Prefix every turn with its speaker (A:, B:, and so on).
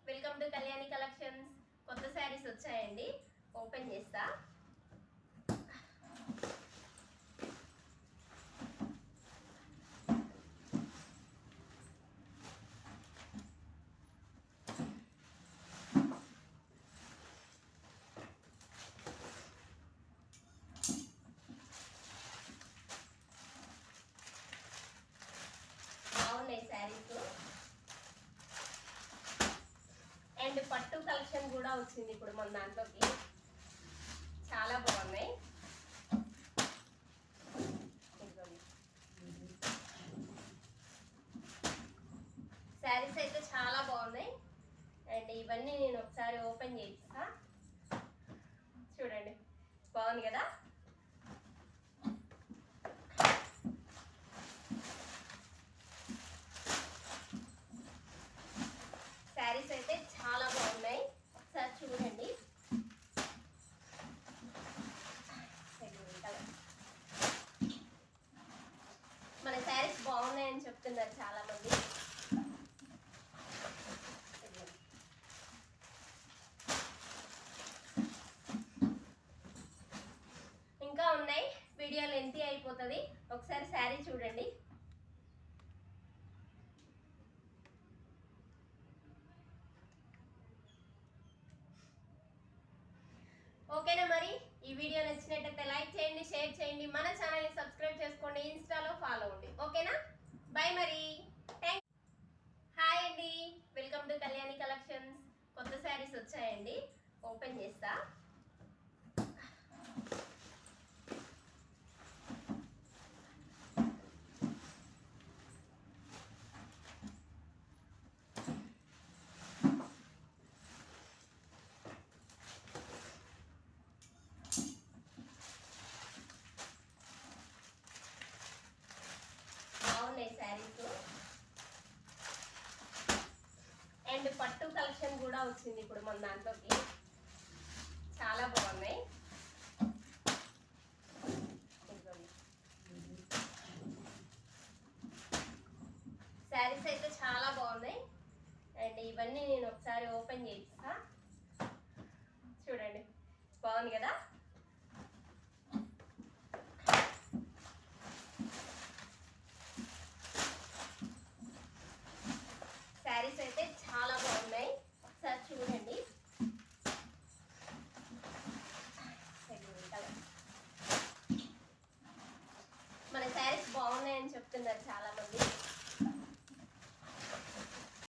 A: Welcome to Kalyani collections. కొత్త శారీస్ వచ్చాయండి, open చేస్తా. బాగున్నాయి శారీస్. అండ్ పట్టు కలెక్షన్ కూడా వచ్చింది ఇప్పుడు మన దాంట్లోకి, చాలా బాగున్నాయి. శారీస్ అయితే చాలా బాగున్నాయి. అండ్ ఇవన్నీ నేను ఒకసారి ఓపెన్ చేస్తా, చూడండి. బాగుంది కదా. శారీస్ అయితే చాలా బాగున్నాయి, ఒకసారి చూడండి. మన శారీస్ బాగున్నాయని చెప్తున్నారు చాలా మంది. ఇంకా ఉన్నాయి, వీడియో లెంతీ అయిపోతుంది. ఒకసారి శారీ చూడండి. ఓకేనా? మరి ఈ వీడియో నచ్చినట్టయితే లైక్ చేయండి, షేర్ చేయండి, మన ఛానల్ని సబ్స్క్రైబ్ చేసుకోండి, ఇన్స్టాలో ఫాలో అవ్వండి. ఓకేనా? బై మరి. హాయ్ అండి, వెల్కమ్ టు కళ్యాణి కలెక్షన్స్. కొత్త శారీస్ వచ్చాయండి, ఓపెన్ చేస్తా. బాగున్నాయి శారీస్. అండ్ పట్టు కలెక్షన్ కూడా వచ్చింది ఇప్పుడు మన దాంట్లోకి, చాలా బాగున్నాయి. శారీస్ అయితే చాలా బాగున్నాయి. అండ్ ఇవన్నీ నేను ఒకసారి ఓపెన్ చేస్తా, చూడండి. బాగుంది కదా.